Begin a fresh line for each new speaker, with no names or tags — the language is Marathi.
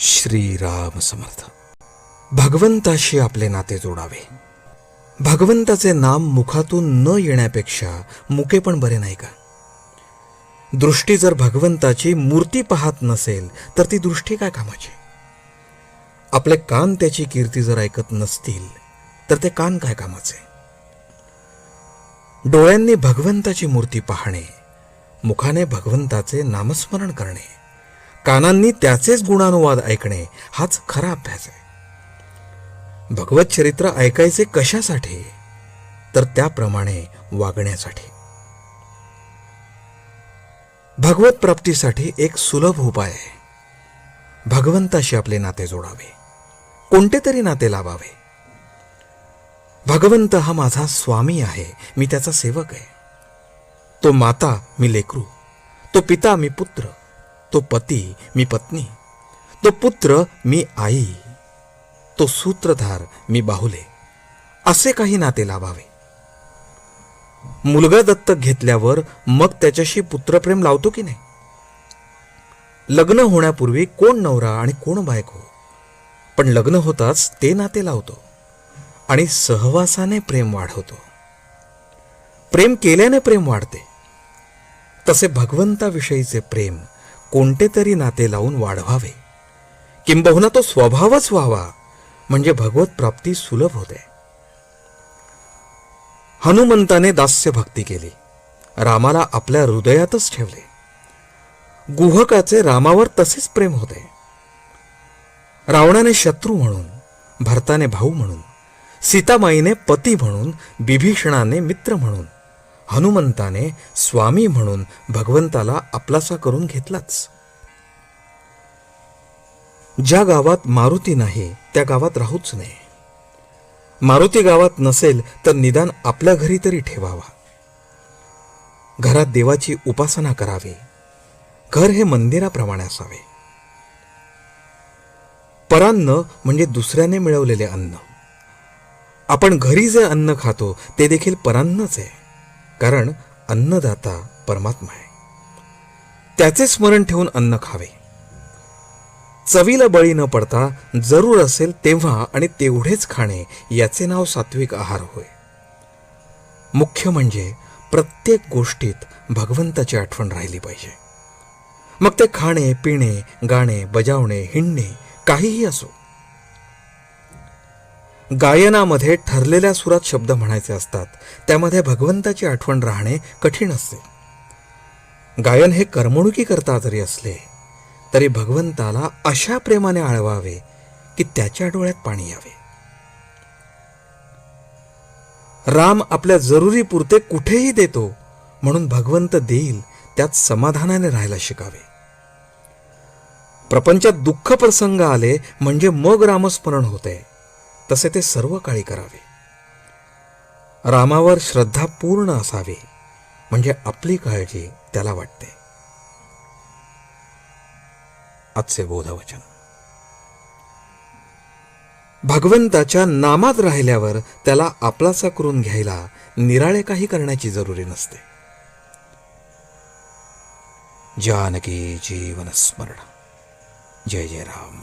श्रीराम समर्थ. भगवंताशी आपले नाते जोडावे. भगवंताचे नाम मुखातून न येण्यापेक्षा मुके पण बरे नाही का? दृष्टी जर भगवंताची मूर्ती पाहत नसेल तर ती दृष्टी काय कामाची? आपले कान त्याची कीर्ती जर ऐकत नसतील तर ते कान काय कामाचे? डोळ्यांनी भगवंताची मूर्ती पाहणे, मुखाने भगवंताचे नामस्मरण करणे, कानांनी त्याचेच गुणानुवाद ऐकणे हाच खरा अभ्यास आहे. भगवत चरित्र ऐकायचे कशासाठी? तर त्याप्रमाणे वागण्यासाठी. भगवत प्राप्तीसाठी एक सुलभ उपाय आहे. भगवंताशी आपले नाते जोडावे, कोणते तरी नाते लावावे. भगवंत हा माझा स्वामी आहे, मी त्याचा सेवक आहे. तो माता, मी लेकरू. तो पिता, मी पुत्र. तो पती, मी पत्नी. तो पुत्र, मी आई. तो सूत्रधार, मी बाहुले. असे काही नाते लावावे. मुलगा दत्तक घेतल्यावर मग त्याच्याशी पुत्रप्रेम लावतो की नाही? लग्न होण्यापूर्वी कोण नवरा आणि कोण बायको, पण लग्न होताच ते नाते लावतो आणि सहवासाने प्रेम वाढवतो. प्रेम केल्याने प्रेम वाढते. तसे भगवंताविषयीचे प्रेम कोणते तरी नाते लावून वाढवावे, किंबहुना तो स्वभावच व्हावा, म्हणजे भगवत प्राप्ती सुलभ होते. हनुमंताने दास्य भक्ती केली, रामाला आपल्या हृदयातच ठेवले. गुहकाचे रामावर तसेच प्रेम होते. रावणाने शत्रू म्हणून, भरताने भाऊ म्हणून, सीतामाईने पती म्हणून, बिभीषणाने मित्र म्हणून, हनुमंताने स्वामी म्हणून भगवंताला आपलासा करून घेतलाच. ज्या गावात मारुती नाही त्या गावात राहूच नये. मारुती गावात नसेल तर निदान आपल्या घरी तरी ठेवावा. घरात देवाची उपासना करावी. घर हे मंदिराप्रमाणे असावे. परान्न म्हणजे दुसऱ्याने मिळवलेले अन्न. आपण घरी जे अन्न खातो ते देखील परान्नच आहे, कारण अन्नदाता परमात्मा आहे. त्याचे स्मरण ठेवून अन्न खावे. चवीला बळी न पडता जरूर असेल तेव्हा आणि तेवढेच खाणे, याचे नाव सात्विक आहार होय. मुख्य म्हणजे प्रत्येक गोष्टीत भगवंताची आठवण राहिली पाहिजे. मग ते खाणे, पिणे, गाणे, बजावणे, हिंडणे काहीही असो. गायनामध्ये ठरलेल्या सुरात शब्द म्हणायचे असतात, त्यामध्ये भगवंताची आठवण राहणे कठीण असते. गायन हे करमणुकी करता जरी असले तरी भगवंताला अशा प्रेमाने आळवावे की त्याच्या डोळ्यात पाणी यावे. राम आपल्या जरुरीपुरते कुठेही देतो, म्हणून भगवंत देईल त्यात समाधानाने राहायला शिकावे. प्रपंचात दुःख प्रसंग आले म्हणजे मग रामस्मरण होते, तसे ते सर्व काळी करावे. रामावर श्रद्धा पूर्ण असावी, म्हणजे आपली काळजी त्याला वाटते. आजचे बोधवचन. भगवंताच्या नामात राहिल्यावर त्याला आपलासा करून घ्यायला निराळे काही करण्याची जरुरी नसते. जानकी जीवन स्मरण. जय जय राम.